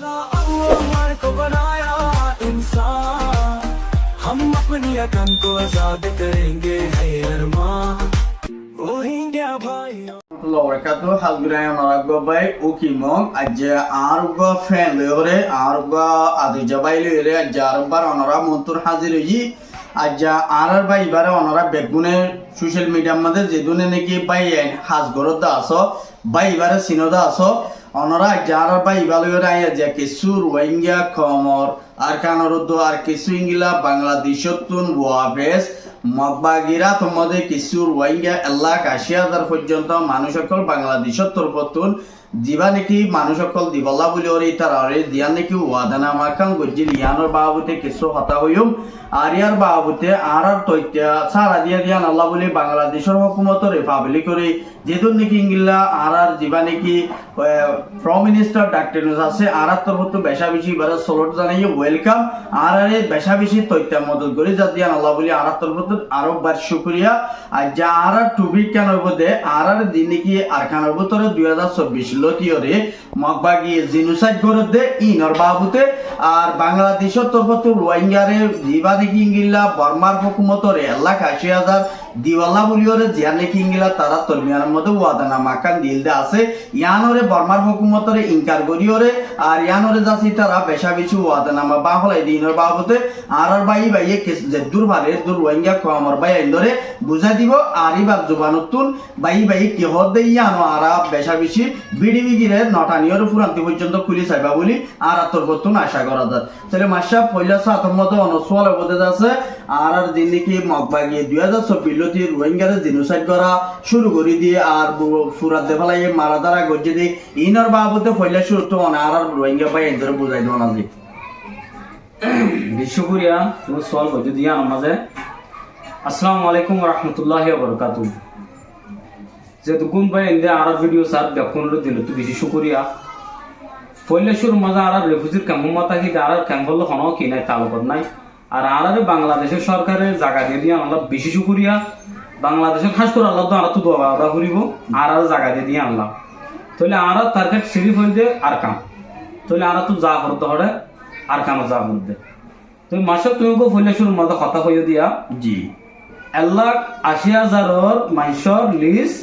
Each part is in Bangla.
हमारे को बनाया इंसान, हम अपनी अकल को आजाद करेंगे है अरमान, रोहिंग्या भाइयों Lorcato Hasbran Aragobai, Ukimong, Aja Argo Fenlore, Argo Adijabaile, Jarbar Honora Muntur Haziri, Aja Araba Ibara Honora Begune, social media mother, Zedune Neki by Hasgoro Daso, by Ibara Sinodaso, Honora Jaraba Ibalura Jakisur, Wengia Komor, Arkanorudo Arkiswingila, Bangladeshotun, Waves. মগবাগিরা তোমাদের কিছুর ওয়াইঙ্গা এল্লা কাশিয়াদার পর্যন্ত মানুষ সকল বাংলাদেশের তরফতুন দিবা নাকি মানুষ সকল দিবল্লা বলে ওরে তার আরে দিয়া নাকি ওয়াদানা মাকাম গজ্জি লিয়ানোর বাবুতে কিছু হতা হইম আর ইয়ার বাবুতে আর তৈত্য সারা দিয়া আল্লাহ বলে বাংলাদেশের হুকুমত রিপাবলিক করে যেদুন নাকি ইংলা আর দিবা নাকি প্রাইম মিনিস্টার ডাক্তার ইউনূস আছে আর তরফত বেশা বেশি বারে সলট জানাই ওয়েলকাম আর আরে বেশা বেশি তৈত্য মদত করে যা দিয়া আল্লাহ বলে আর তরফত আরো বার শুকরিয়া আর যা আর টুবি কেন বদে আর দিন নাকি আরখানের ভিতরে 2024 লতিয়রে মগবাগি জিনোসাইড করে দে ইনর বাবুতে আর বাংলাদেশের তরফত রোহিঙ্গারে দিবা নাকি ইংলা বর্মার হুকুমতরে এল্লা ৮০,০০০ দিওয়াল্লা বলিওরে জিয়া নাকি ইংলা তারা তরমিয়ার মধ্যে ওয়াদানা মাকান দিলদে আছে ইয়ানরে বর্মার হুকুমতরে ইনকার করিওরে আর ইয়ানরে যাচ্ছি তারা বেশা বেশি ওয়াদানামা বা হলাই দিনর বাবুতে আর বাই বাইয়ে যে দুর্ভারে দূর রোহিঙ্গা কমর বাই আইন্দরে বুঝাই দিব আর ইবার জুবানুতুন বাই কি হদে ইয়ানো আর বেশা বেশি বিডিবি গিরে নটানিয়র ফুরান্তি পর্যন্ত খুলি চাইবা বলি আর তরফতুন আশা করা যায় তাহলে মাসা পয়লা সাতর মধ্যে অনসওয়াল বলতে যাচ্ছে আর দিন নাকি মগবাগি 2024 লতি রোহিঙ্গারে জিনোসাইড করা শুরু করে দিয়ে আর ফুরাত দে ফেলাই মারা দ্বারা গজ্জে দিয়ে ইনর বাবুতে পয়লা শুরু তো আর রোহিঙ্গা বাই এন্দরে বুঝাই দেওয়া না যে বিশ্বপুরিয়া তুমি সওয়াল বলতে দিয়া আমাজে আসসালামু আলাইকুম ওয়া রাহমাতুল্লাহি ওয়া বারাকাতুহু যে দুগুন ভাই ইন্দে আর ভিডিও সার দেখুন দিল তো বেশি শুকরিয়া পয়লা শুরু মজা আর রেফিউজির ক্যাম্প মাতা কি আর ক্যাম্প হলো হনো কি নাই তালুকত নাই আর বাংলাদেশের সরকারের জায়গা দিয়ে দিয়ে আল্লাহ বেশি শুকরিয়া বাংলাদেশের খাস করে আল্লাহ তো আর তো দোয়া আদা করিব আর জায়গা দিয়ে দিয়ে আনলাম তাহলে আর টার্গেট সিরিফ হইতে আর কাম তাহলে আর তো যা করতে হবে আর কাম যা করতে তুমি মাসক তুমি পয়লা শুরু মজা কথা হইয়া দিয়া জি 1,80,000 মানুষের লিস্ট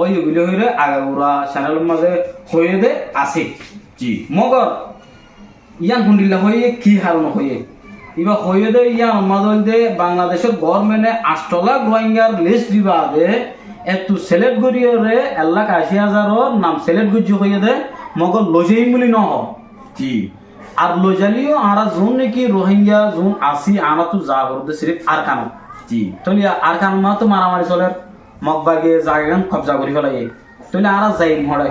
ওই ওগুলো হইলে আগে ওরা চ্যানেলের মাঝে হয়ে দে আছে জি মগর ইয়ান হুন্ডিল্লা হয়ে কি হারণ হয়ে এবার হয়ে দে ইয়ান মাদল দে বাংলাদেশের গভর্নমেন্টে 8 লাখ রোহিঙ্গার লিস্ট দিবা দে একটু সিলেক্ট করিয়ে রে 1,80,000 নাম সিলেক্ট করছে হয়ে দে মগর লজেই বলি ন জি আর লজালিও আরা জোন নাকি রোহিঙ্গা জোন আসি আনা তো যা করতে সিরিফ আর কান জি তাহলে আর কান মা তো মারামারি চলে মগবাগে জায়গা কবজা করি ফেলাই তাহলে আর যাই মরে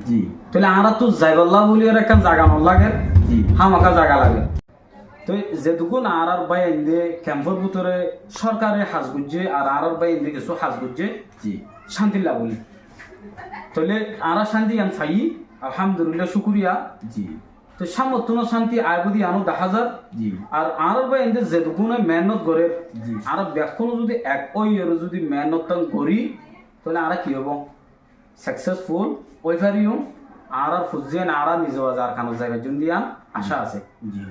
জি তাহলে আর তো যাইবল্লা বলি আর একটা জায়গা ন লাগে জি হামাকা জায়গা লাগে তো যেটুকু আর বাই ইন্দে ক্যাম্পের ভিতরে সরকারে হাজ গুজে আর বাই ইন্দে কিছু হাজ গুজে জি শান্তি লাগুলি তাহলে আর শান্তি আন ফাই আলহামদুলিল্লাহ শুকরিয়া জি তো সামর্থ্য শান্তি আয় বুঝি আনো 10,000 জি আর বাই ইন্দে যেটুকু মেহনত করে জি আর ব্যাকুনো যদি এক ওই যদি মেহনত করি তাহলে আর কি হবো সাকসেসফুল ওই পারিও আর ফুজিয়ান আর নিজে বাজার খানোর জায়গায় জন্য দিয়া আশা আছে জি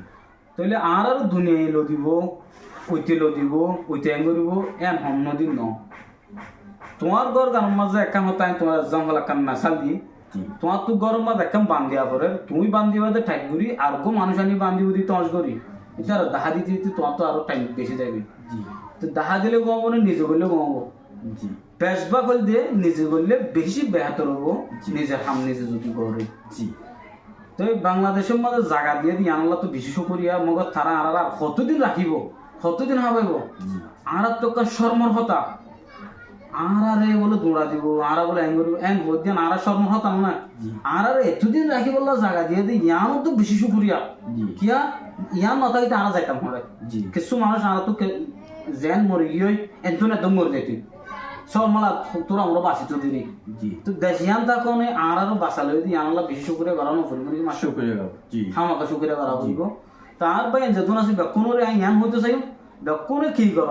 তাহলে আর দুনিয়া লো দিব ওইতে করিব এন হম নদীর ন তোমার ঘর গান মাঝে একাম হতায় তোমার জঙ্গল একাম মেশাল দি তোমার তো গরম মাঝে একাম বান্ধিয়া করে তুমি বান্ধিবা দে টাইম করি আর গো মানুষ আনি বান্ধিব দি তস করি এটা আর দাহা দিতে দিতে তোমার তো আরো টাইম বেশি যাবে জি তো দাহা দিলে গমাবো না নিজে করলে গমাবো জি বেশবা করলে দিয়ে নিজে করলে বেশি বেহাতর হবো নিজের হাম নিজে যদি করে জি তো বাংলাদেশের মধ্যে জায়গা দিয়ে দিয়ে আনলা তো বিশেষ করিয়া মগর তারা আর কতদিন রাখিব কতদিন হাবাইব আর তো শর্মর হতা আর বলে দৌড়া দিব আর বলে এন করিব এন ভোট দিয়ে আর শর্মর হতাম না আর এতদিন রাখি বললা জায়গা দিয়ে দিয়ে ইয়ানও তো বিশেষ করিয়া কিয়া ইয়ান নথাকিতে আর যাইতাম হরে কিছু মানুষ আর তো জেন মরে গিয়ে এনতুন একদম মরে যেত সব মালা তোরা আমরা বাঁচিত দিলি তো দেশিয়ান তা কোনে আর বাঁচালে যদি আনলা বিশেষ করে বাড়ানো পরিমাণ মাস শুকরিয়া জি হামাকা শুকরিয়া বাড়া বলবো তার ভাই যেতুন আছে বেকুনরে ইয়ান হইতে চাই বেকুনে কি কর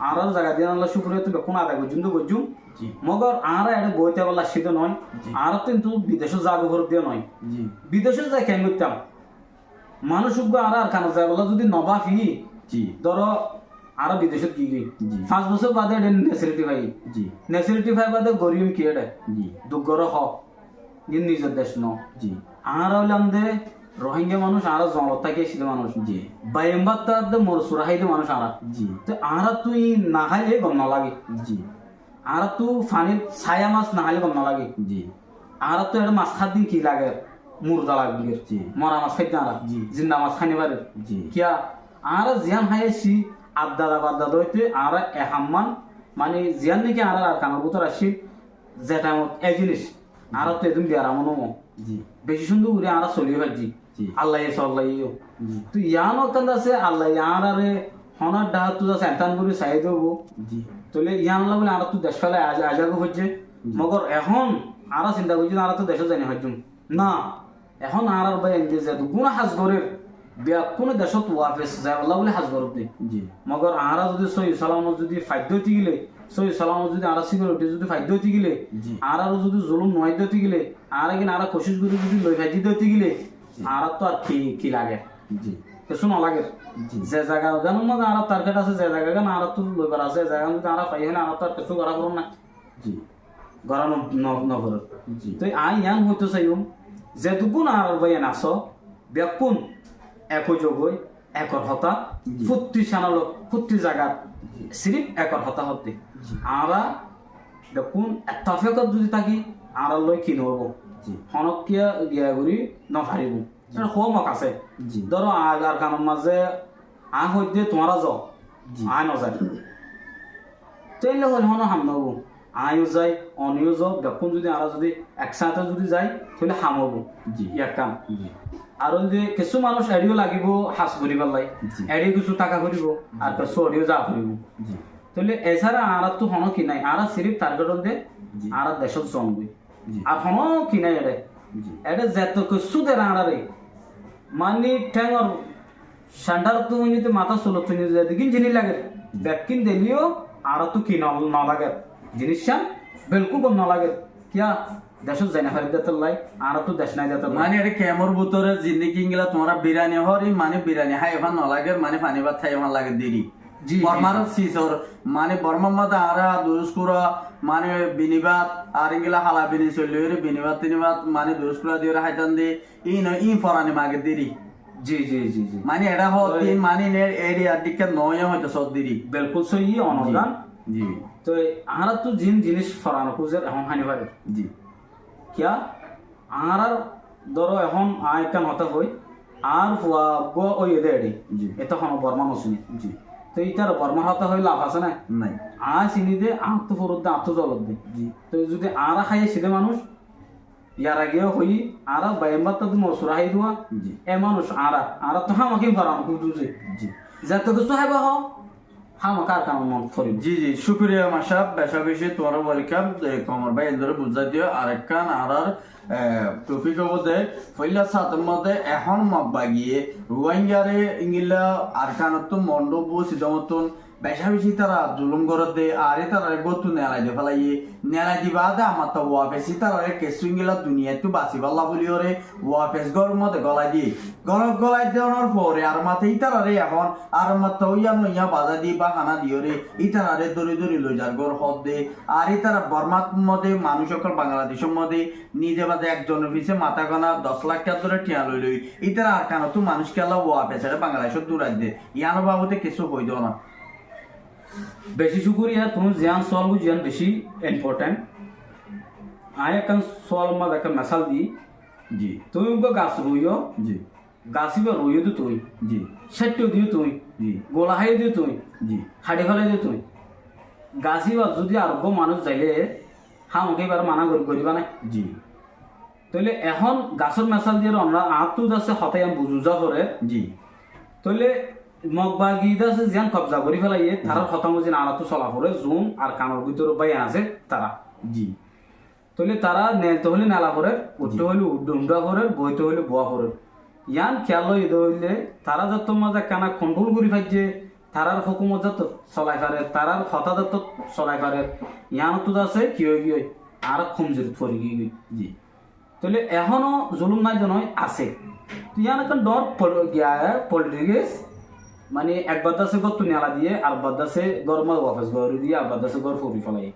আর জায়গা দিয়ে আল্লাহ শুক্রিয়া তো বেকুন আদায় করছুন তো করছুন জি মগর আর এটা বইতে বলা শীত নয় জি। আর কিন্তু বিদেশে যাবো ঘর দিয়ে নয় জি বিদেশে যাই কেন করতাম মানুষ আর কানা যায় বলা যদি নবা ফি জি ধরো আর বিদেশত কি গই জি। 5 বছর বাদে এটা নেসিলিটি ভাই জি নেসিলিটি ভাই বাদে গরিম কি এটা জি দুগর হ নিজের দেশ ন জি আর হইলাম দে রোহিঙ্গা মানুষ আর জঙ্গল থেকে এসেছে মানুষ জি বাইম্বার তার মোর সুরাহাইতে মানুষ আর জি তো আর তুই না খাইলে গম না লাগে জি আর তু ফানির ছায়া মাছ না খাইলে গম না লাগে জি আর তো এটা মাছ খাত দিন কি লাগে মুর্দা লাগবে জি। মরা মাছ খাইতে আর জি। জিন্দা মাছ খানি পারে জি কিয়া আর জিয়ান হাইছি আদাদা বাদা দইতে আর এহাম্মান মানে জিয়ান নাকি আর কানার ভিতর আসি যেটা এই জিনিস আর তো এদিন বিয়ারা মনো জি বেশি সুন্দর করে আর চলি ভাজি জি। আল্লাহ সাল্লাহ জি তো ইয়ানো কান্দ আছে আল্লাহ ইয়ার আরে হনার ডাহাত তুই সেন্টান করে চাই দেবো জি তাহলে ইয়ান বলে আর তুই দেশ ফেলে আজাগো হচ্ছে মগর এখন আর চিন্তা করছি আর তো দেশে জানি হয়তো না এখন আর ভাই যে গুণ হাজ গরের বিয়া কোনো দেশত ওয়াফেস যায় আল্লাহ বলে হাজ গরব নেই জি মগর আরা যদি সহি সালামত যদি ফাদ্য হতে গেলে সহি সালামত যদি আরা সিকিউরিটি যদি ফাদ্য হতে গেলে জি। আর যদি জুলুম নয় দিতে গেলে আর একদিন আর কোশিশ করে যদি লই ভাজি দিতে গেলে আর তো আর কি লাগে জি কিছু নলাগে জি। যে জায়গা জানো মধ্যে আর টার্গেট আছে যে জায়গা গান আর তো লইবার আছে জায়গা যদি আর পাই না আর তো আর কিছু করা করুন না জি গড়া নগর জি তো আই ইয়ান হইতে চাইম যেটুকুন আর বাইন আস বেকুন একই যোগই একর হতা জি। ফুটি সানালো ফুটি জায়গা সিরিফ একর হতা হতে আরা দেখুন এতফেকত যদি থাকি আর লই কি নব জি হনকিয়া গিয়া ঘুরি নফারিব এটা হোমক আছে জি ধরো আগার কানের মাঝে আ হইতে তোমারা যাও জি। আয় নজাই তাইলে হল হন হাম নব আয়ও যাই অনিও যাও দেখুন যদি আর যদি একসাথে যদি যাই তাহলে হামব জি। ইয়ার কাম জি আর যদি কিছু মানুষ এডিও লাগিব হাস করিবার লাই জি। এডি কিছু টাকা করিব আর কিছু অডিও যা করিব জি তাহলে এছাড়া আর তো হন কি নাই আর সিরিফ টার্গেট দে জি। আর দেশত জনবই জি আর হন কি নাই এডে জি এটা যেত কিছু দেন আড়ারে মানে ঠ্যাঙর সেন্টার তুমি যদি মাথা চলো তুমি যদি কিন জিনিস লাগে ব্যাকিন দিলিও আর তো কি না লাগে জিনিসটা বিলকুল কম না লাগে কিয়া দেশত যাই না ফারি দিতে লাই আর তো দেশ নাই দিতে লাই মানে এটা কেমর ভিতরে জিন্দিগি গিলা তোমরা বিরিয়ানি হরি মানে বিরিয়ানি হাই এফান নলাগে মানে পানি ভাত খাই এফান লাগে দেরি জি, বর্মার সিসর মানে বর্মার মধ্যে আরা দুরুস্কুরা মানে বিনিবাদ আর ইংলা হালা বিনি চলি বিনিবাদ তিনিবাদ মানে দুরুস্কুরা দিয়ে হাইতান দি ই ফরানি মাগে দেরি জি জি জি জি মানে এটা হতি মানে এডি আদিকে নয় হয়তো সব দেরি বিলকুল সহি অনগান জি তো আর তো জিনিস ফরানো খুঁজে এখন হানি পারে জি কিয়া আর ধরো এখন আয় কান হতা হই আর গো ওই এদে এডি জি। এটা হন বর্মা নসুনি জি তো ইটার বর্মা হতা হই লাভ আছে না নাই আয় চিনি দে আহ তো ফরুদ দে আহ তো জলত দে জি তো যদি আর খাইয়ে সিধে মানুষ ইয়ার আগেও হই আর বাইম্বার তো তুমি অসুরা হাই দেওয়া জি এ মানুষ আর তো হামাকে ফরানো খুঁজছে জি যত কিছু হাইবা হ হামাকে আর কারণ মন ফরিব জি জি শুক্রিয়া মাসাব বেশা বেশি তোমার ওয়েলকাম কমর ভাই এন্দরে বুঝাই দিও আরেকখান আর টপিক মধ্যে পয়লা সাতের মধ্যে এখন মগ বাগিয়ে রোহিঙ্গারে ইংলা আর কানত মণ্ডপ সিদ্ধমতন বেশা বেশি তারা জুলুম করত দে আরে তারা গতু নেলাই দে ফেলাইয়ে নেলাই দিবা দে আমার তো ওয়াফেসি তারা কেসু ইংলা দুনিয়া তো বাঁচি পাল্লা বলি ওরে ওয়াফেস গর মধ্যে গলাই দিয়ে গলাই দেওয়ার পরে আর মাথে ইতারারে এখন আর মাত্র ইয়া নইয়া বাধা দি বা হানা দিও রে ইতারারে দরি দরি লই যার গর হদ দে আর ইতারা বর্মাত মধ্যে মানুষ সকল বাংলাদেশের মধ্যে নিজে বাদে একজনের পিছে মাথা গোনা 10 লাখ টাকা ধরে টিয়া লই লই ইতারা আর কেন তো মানুষ খেলা ওয়াফেস বাংলাদেশের দূরাই দে ইয়ানো বাবুতে কিছু হইতো না বেশি শুকুরিয়া তুমি জিয়ান সলভ জিয়ান বেশি ইম্পর্টেন্ট আয় এখন সল মা দেখা মেসাল দি জি তুমি উনকো গাছ রুইও জি গাছিবা রুইও তো তুই জি সেটিও দিও তুই জি গোলা হাই দিও তুই জি হাড়ি ফেলাই দিও তুই গাছিবা যদি আরোগ্য মানুষ যাইলে হামকে এবার মানা করিবা না জি তাহলে এখন গাছের মেসাল দিয়ে আমরা আঁতু আছে হতাই বুঝুজা করে জি তাহলে মগবাগি আছে জিয়ান কবজা করি ফেলাইয়ে তারা খতম যে আলাতু চলা করে জুম আর কানের ভিতরে বাই আছে তারা জি তাহলে তারা নেলতে হলে নেলা করে উঠতে হলে উড্ডা করে বইতে হলে বোয়া করে ইয়ান খেয়াল ইদ হইলে তারা যত মাঝে কানা কন্ট্রোল করি ফাইছে তারার হুকুমত যত চলাই পারে তারার হতা যত চলাই পারে ইয়ানো তো আছে কি হয়ে গিয়ে আর কমজোরি পড়ে গিয়ে জি তাহলে এখনো জুলুম নাই নয় আছে ইয়ান এখন ডর গিয়া পলিটিক্স মানে একবার দাসে গর তুনিয়ালা দিয়ে আর বাদাসে গরম ওয়াফেস গর দিয়ে আর বাদাসে গর ফুরি ফেলাই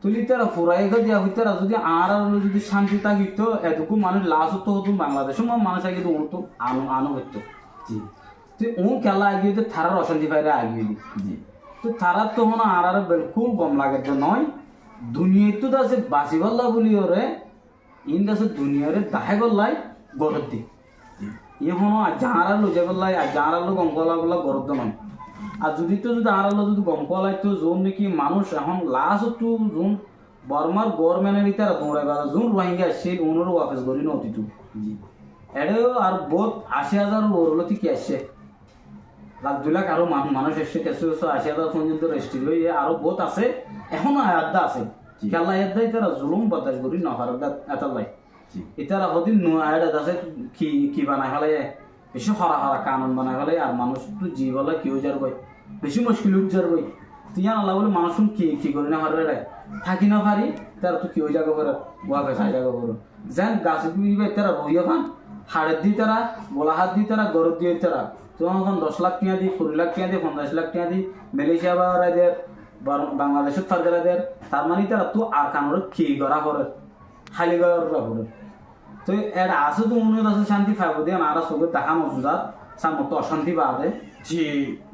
তুলি তারা ফুরাই দিয়া হইতে যদি আর যদি শান্তি থাকিত এতটুকু মানুষ লাশ হতো হতো বাংলাদেশের মানুষ আগে তো উন্নত আনো হতো জি তুই ও খেলা আগিয়ে তো থারার অশান্তি পাইরে আগিয়ে দি জি তো থারার তো মনে আর বিলকুল গম লাগে যে নয় দুনিয়ায় তো আছে বাঁচি গল্লা বলি ওরে ইন দাসে দুনিয়ারে দাহে গল্লাই গরত দি ইহনো যাহারা লো যে গল্লাই আর যাহারা লো গম গলা গলা গরত নয় আর যদি তো যদি আর যদি গম গলাই তো জোন নাকি মানুষ এখন লাশ তো জোন বর্মার গভর্নমেন্টের ইতারা দৌড়াইবা জোন রোহিঙ্গা সেই ওনারও অফিস করি না অতিটু জি এটাও আর বহুত 80,000 ওরলতি কি আসছে 1,00,000 আরো মানুষ এসছে 80,000 পর্যন্ত রেস্ট্রি হয়ে আরো বহুত আছে এখনো আয়াদ্দা আছে খেলা আয়াদ্দা তারা জুলুম বাতাস করি না হারাদ্দা এতালাই ইতারা হদিন আয়াদ আছে কি বানাই ফেলাই বেশি হরা হরা কানুন বানাই ফেলাই আর মানুষ তো জীবলা কি হয়ে যার বই বেশি মুশকিল হয়ে যার বই তুই আল্লাহ বলে মানুষ কি করি না হারবে রে থাকি না পারি তারা তো কি হয়ে যাবে করে ওয়াকে সাই যাবে করে যেন গাছ তারা রইয়া খান হাড়ের দি তারা গোলা হাত দি তারা গরত দিয়ে তারা তখন 10 লাখ টাকা দি 20 লাখ টাকা দি 50 লাখ টাকা দি মালয়েশিয়া বা রাদের বাংলাদেশের ফারগারাদের তার মানে তারা তো আর কানোর কি করা করে খালি করা করে তো এর আছে তো মনে আছে শান্তি পাবো দিয়ে আর চোখে দেখা মজুদার সামর্থ্য অশান্তি বাদে জি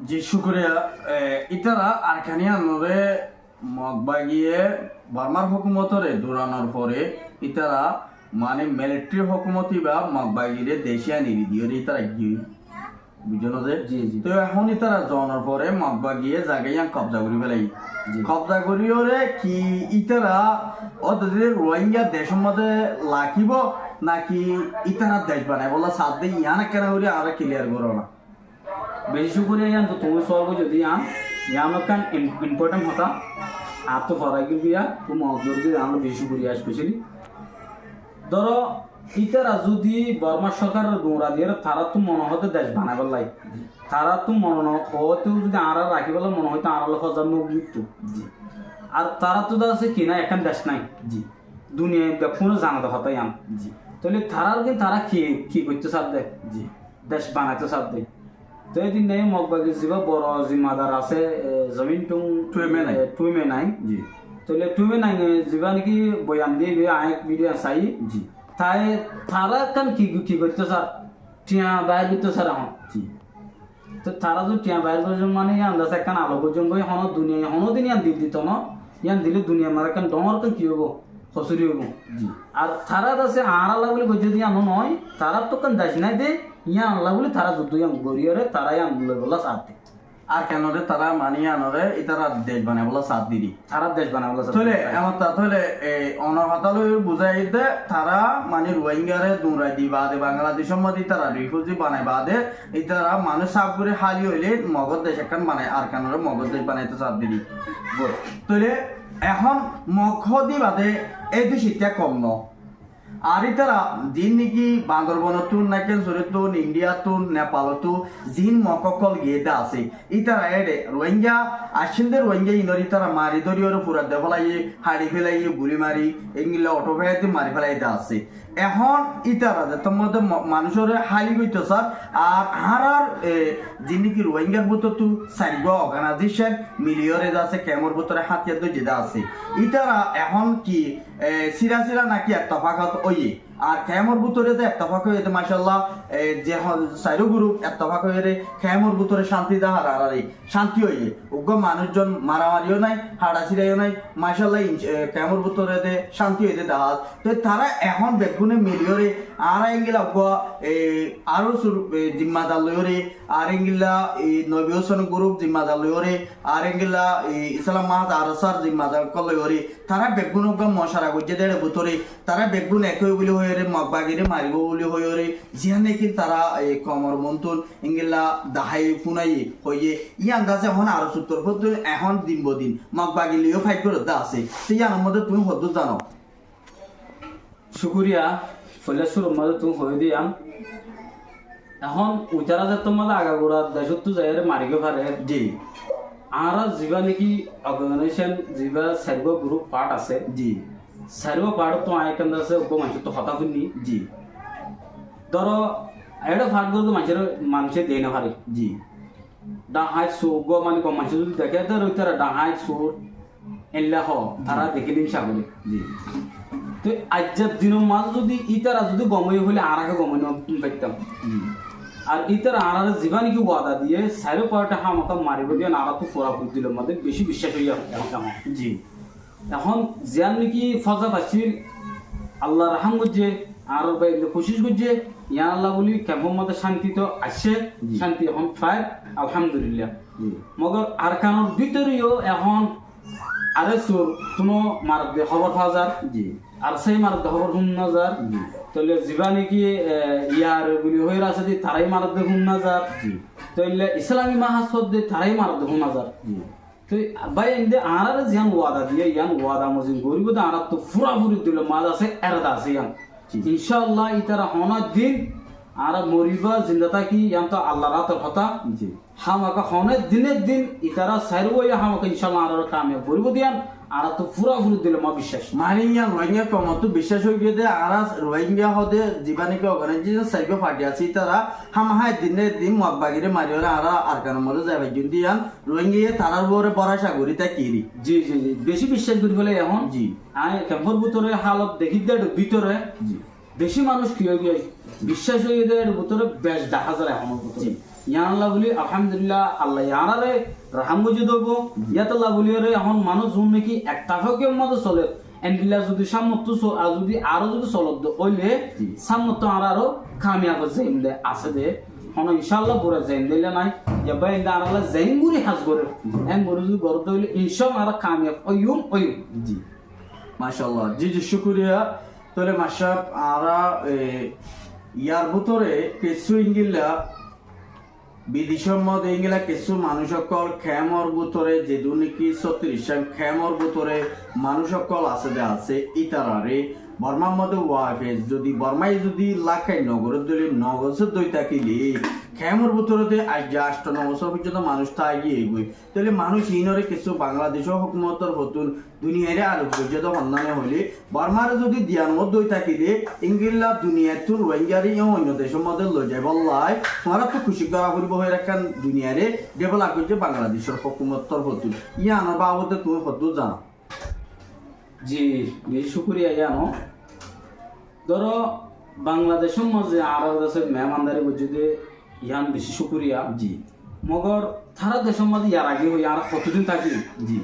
জি শুক্রিয়া ইতারা আরখানি আনরে মগবাগিয়ে বার্মার হুকুমতরে দৌড়ানোর পরে ইতারা মানে মিলিটারি হুকুমতি বা মগবাগিরে দেশিয়া নিরি দিয়ে ইতারা গিয়ে বুঝলো যে জি জি তো এখন ইতারা জনের পরে মগবাগিয়ে জায়গায় কবজা করি ফেলাই কবজা করিওরে কি ইতারা ওদের রোহিঙ্গা দেশের মধ্যে লাখিব নাকি ইতারা দেশ বানায় বলা সাথ দিয়ে ইয়ানা কেন করি আর ক্লিয়ার করো না বেশি শুক্রিয়া ইয়ান তো তুমি সলভ যদি ইয়ান কান ইম্পর্টেন্ট হতা আর তো ফরাই বিয়া তুমি মজদুর দিয়ে আমরা বেশি শুক্রিয়া স্পেশালি ধরো ইতারা যদি বর্মা সরকার দৌড়া দিয়ে তারা তো মনে হতে দেশ বানাবার লাই তারা তো মনে হতেও যদি আর রাখিবার মনে হয়তো আর হজার মৃত্যু আর তারা তো আছে কিনা এখন দেশ নাই জি দুনিয়ায় কোনো জানাতে হতাই আম জি তাহলে তারার কিন্তু তারা কি করতে সাথ দেয় জি দেশ বানাইতে সাথ দেয় তো এদিন নেই মগবাগি যা বড় জিম্মাদার আছে জমিন টুইমে নাই জি তাহলে টুইমে নাই যা নাকি বয়ান দিয়ে আয়েক ভিডিও চাই জি তাই তারা কান কি করতে স্যার টিয়া বাইর করতে স্যার এখন জি তো তারা যদি টিয়া বাইর করছেন মানে আন্দাজ একখান আলো করছেন বই হন দুনিয়া হনো দিন ইয়ান দিল দিত না ইয়ান দিলে দুনিয়া মারা কান ডর কান কি হবো খসুরি হবো জি আর তারা আছে আর আল্লাহ বলে যদি আনো নয় তারা তো কান দাস নাই দে ইয়া আল্লাহ বলে তারা যুদ্ধ ইয়ান গড়িয়ে তারাই আনলে বলা সাথে আর কেন রে তারা মানিয়ে আনরে ইতারা দেশ বানায় বলা সাথ দিদি তারা দেশ বানা বলা তাহলে এমন তাহলে এই অনহতাল বুঝাই দে তারা মানে রোহিঙ্গারে দৌড়াই দি বাদে বাংলাদেশের মধ্যে তারা রিফিউজি বানায় বাদে ইতারা মানুষ সাফ করে হালি হইলে মগধ দেশ একখান বানায় আর কেন রে মগধ দেশ বানাইতে সাথ দিদি তাহলে এখন মগধি বাদে এই দেশ ইত্যা কম ন আর ইতারা যিন নাকি বান্দরবনতুন নাকি সরিতুন ইন্ডিয়াতুন নেপালতু যিন মককল গিয়েতে আছে ইতারা এডে রোহিঙ্গা আসিনদের রোহিঙ্গা ইনর ইতারা মারি ধরিওর পুরা দেফলাই হাড়ি ফেলাই গুলি মারি এগুলা অটো ফেলাইতে মারি ফেলাইতে আছে এখন ইতারা যে তোমাদের মানুষের হালি হইতো স্যার আর হারার যিনি কি রোহিঙ্গার ভিতর সাইব অর্গানাইজেশন মিলিয়রে আছে ক্যামর ভিতরে হাতিয়ার তো যেটা আছে ইতারা এখন কি সিরা নাকি একটা ফাঁকা ওই আর ক্যামর ভিতরে তো একটা ফাঁকা হইতে মাসাল্লাহ যে সাইরো গ্রুপ একটা ফাঁকা হয়ে ক্যামর ভিতরে শান্তি দা হারারে শান্তি হইয়ে উগ্র মানুষজন মারামারিও নাই হাড়া ছিড়াইও নাই মাসাল্লাহ ক্যামর ভিতরে শান্তি হইতে দাহাত তো তারা এখন বেগুনে মিলিয়রে আর এঙ্গিলা আরো জিম্মাদার লইরে আর এঙ্গিলা নবী হোসেন গ্রুপ জিম্মাদার লইরে আর এঙ্গিলা ইসলাম মাহাদ আরসার জিম্মাদার লইরে তারা বেগুন মশারা গজ্জে দেড় ভিতরে তারা বেগুন একই বলে হয়ে মগবাগিরে মারিব বলে হয়ে জিহানে কি তারা কমর মন্তুন ইঙ্গিলা দাহাই ফুনাই হইয়ে ই আন্দাজে এখন আরো সত্তর এখন দিন বদিন মগবাগিলিও ফাইট করে আছে সেই জানার মধ্যে তুমি হদ্দু জানো শুকুরিয়া ফলে শুরুর মধ্যে তুমি হয়ে দিয়াম এখন উইতারা যে তোমার আগাগোড়া দেশত তো যাই মারিকে পারে জি আর যিবা নেকি অর্গানাইজেশন যিবা সার্ব গ্রুপ পার্ট আছে জি সার্ব পার্ট তো আইকান আছে উপ মানুষ তো হতা শুনি জি ধরো এটা ফার্ট করতে মানুষে দেয় না পারে জি ডাহাই সুর গো মানে কম মানুষ যদি দেখে তো ওইতারা ডাহাই সুর এল্লা হ তারা দেখে দিন সাগরে জি তো আজ্জার দিনের মাঝে যদি ইতারা যদি গমই হলে আর আগে গমই পাইতাম আর ইতারা আর জীবানি কি ওয়াদা দিয়ে সাইরো পার্টে হামাকা মারিব দিয়ে নারা তো ফোরা করে দিল মধ্যে বেশি বিশ্বাস হইয়া জি এখন জিয়ান নাকি ফজা পাচ্ছিল আল্লাহ রাহাম করছে আর বাইরে কোশিশ করছে ইয়া আল্লাহ বলি কেমন মধ্যে শান্তি তো আসছে শান্তি এখন ফায় আলহামদুলিল্লাহ মগর আরকানোর ভিতরেও এখন আরে সুর কোনো মারদ খবর পাওয়া যায় জি আর সেই মারদ খবর শুন না যার তাহলে জীবা নাকি ইয়ার বলি হয়ে আছে যে তারাই মারদ শুন না যার তাহলে ইসলামী মাহাসদ দিয়ে তারাই মারদ শুন না যার তো ভাই এনে আর জিয়ান ওয়াদা দিয়ে ইয়ান ওয়াদা মজিন গরিব তো আর তো পুরাপুরি দিল মাল আছে এরদা আছে ইয়ান ইনশাআল্লাহ ইতারা হনার দিন আর মরিবা জিন্দাতা কি ইয়ান তো আল্লাহ রাতের কথা জি হামাকা হনের দিনের দিন ইতারা সাইরবো হামাকা ইনশাআল্লাহ আর কামিয়াব করিব দিয়ান আর তো পুরাপুরি দিল মা বিশ্বাস মারিয়া রোহিঙ্গা কমত বিশ্বাস হয়ে গিয়ে আর রোহিঙ্গা হদে জীবানিকে অর্গানাইজেশন সাইকে ফাটি আছে তারা হামাহায় দিনে দিন মগবাগিরে মারিওরা আর আরকানের মধ্যে যাবে যদি আন রোহিঙ্গা তারার বরে বরাশা করি তা কিরি জি জি জি বেশি বিশ্বাস করি বলে এখন জি আই ক্যাম্পর ভিতরে হালত দেখি দেয় ভিতরে জি বেশি মানুষ কি হয়ে গিয়ে বিশ্বাস হয়ে দেয় ভিতরে বেশ দেখা যায় এখনো ভিতরে ইয়ান আল্লাহ বলি আলহামদুলিল্লাহ আল্লাহ ইয়ানারে রাহাম বুঝে দেবো ইয়াত আল্লাহ বলি রে এখন মানুষ জুন নাকি একটা ফকের মতো চলে এন্ডিলা যদি সামর্থ্য আর যদি আরো যদি চলত ওইলে সামর্থ্য আর আরো কামিয়াব যাইম দে আছে দে হন ইনশাআল্লাহ পুরা যাইম দিলে নাই ইয়াবা ইন্দা আর আল্লাহ যাইম গুরি হাজ করে এন গুরি যদি গরতে হইলে ইনশাআল্লাহ আর কামিয়াব ওয়ুম জি মাশাআল্লাহ জি জি শুকরিয়া তাহলে মাশাআব আরা ইয়ার ভিতরে কিছু ইংলিলা বিদেশের মধ্যে ইংলা কিছু মানুষ সকল খেমর ভিতরে যে দুর্নীতি 36 খেমর ভিতরে মানুষ সকল আছে যে আছে ইতারারে বর্মার মধ্যে ওয়াফেজ যদি বর্মাই যদি লাখাই নগরের দলি নগরের দই থাকিলে খেমর ভিতরে আজ 8-9 বছর পর্যন্ত মানুষ তা এগিয়ে এগোয় তাহলে মানুষ ইনরে কিছু বাংলাদেশের হুকুমতর হতুন দুনিয়ারে আরো পর্যন্ত সন্ধানে হলে বর্মার যদি দিয়ানোর দই থাকিলে ইংলিলা দুনিয়াতুর রোহিঙ্গারি অন্য দেশের মধ্যে লই যায় বললাই তোমারা তো খুশি করা করিব হয়ে রাখান দুনিয়ারে ডেভেলপ করছে বাংলাদেশের হুকুমতর হতুন ইয়া আনার বাবদে তুমি হতু জানো জি বেশি শুক্রিয়া জানো ধরো বাংলাদেশের মাঝে আরো দেশের মেহমানদারি বুঝতে ইয়ান বেশি শুক্রিয়া জি মগর তারা দেশের মাঝে ইয়ার আগে হই আর কতদিন থাকি জি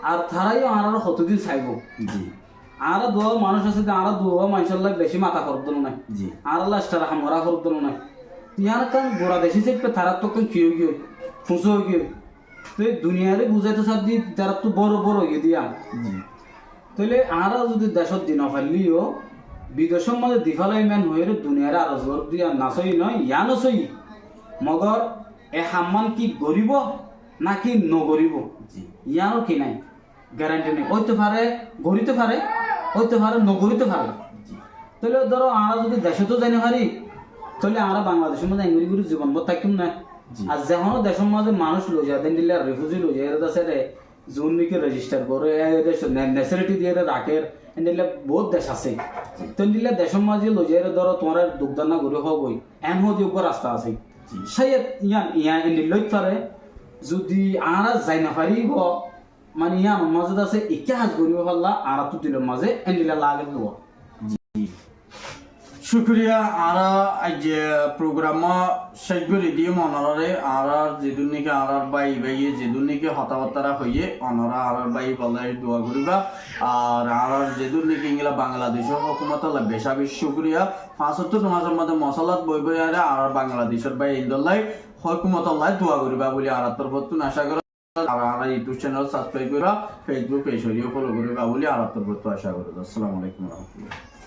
আর তারাইও আর কতদিন চাইব জি আর দোয়া মানুষ আছে আর দোয়া মানুষের লাগে বেশি মাথা খরচ দিল নাই জি আর লাস্টার হামরা খরচ দিল নাই ইয়ার কারণ গোড়া দেশি চাইবে তারা তো কেন কিয় গিয়ে ফুঁসো হয়ে গিয়ে তো দুনিয়ারে বুঝাইতে সার দিয়ে তারা তো বড় বড় হয়ে দিয়া জি তাহলে আর যদি দেশত দিন ফাইলিও বিদেশের মধ্যে দিফালাই ম্যান হয়ে দুনিয়ার আর জোর দিয়া নাচই নয় ইয়া নচই মগর এ হাম্মান কি গরিব নাকি নগরিব ইয়ারও কি নাই গ্যারান্টি নেই হইতে পারে গড়িতে পারে হইতে পারে নগরিতে পারে তাহলে ধরো আমরা যদি দেশে তো জানি পারি তাহলে আমরা বাংলাদেশের মধ্যে এঙ্গুরি করে জীবন বোধ থাকিম না আর যেমন দেশের মধ্যে মানুষ লই যায় দেন দিলে রিফিউজি লই যায় দেশে রে জুনকে রেজিস্টার করে নেসেলিটি দিয়ে রাখে এন্ডিলে বহুত দেশ আছে তো দিলে দেশের মাঝে লই যায় ধরো তোমার দুগ্ধানা ঘুরে হবই এন যোগ্য রাস্তা আছে সেই ইয়ান ইয়া এন্ডি লই পারে যদি আমরা যাই না পারিব মানে ইয়ান মাঝে আছে ইতিহাস গরিব পাল্লা আর তো দিলের মাঝে এন্ডিলা লাগে দেব শুক্রিয়া আরা আজ প্রোগ্রাম শেষ করে দিয়ে মনরে আর যেদিন নাকি আর বাই বাইয়ে যেদিন নাকি হতাবার্তারা হইয়ে অনরা আর বাই বলে দোয়া করিবা আর আর যেদিন নাকি ইংলা বাংলাদেশের হুকুমত বেশা বেশি শুক্রিয়া 75 মাসের মধ্যে মশলাত বই বই আর বাংলাদেশের বাই ইন্দলাই হুকুমত দোয়া করিবা বলে আর তরফতুন আশা করি আর আমরা ইউটিউব চ্যানেল সাবস্ক্রাইব করা ফেসবুক পেজ ফলো করিবা বলে আর তরফতু আশা করি। আসসালামু আলাইকুম ওয়া রাহমাতুল্লাহ।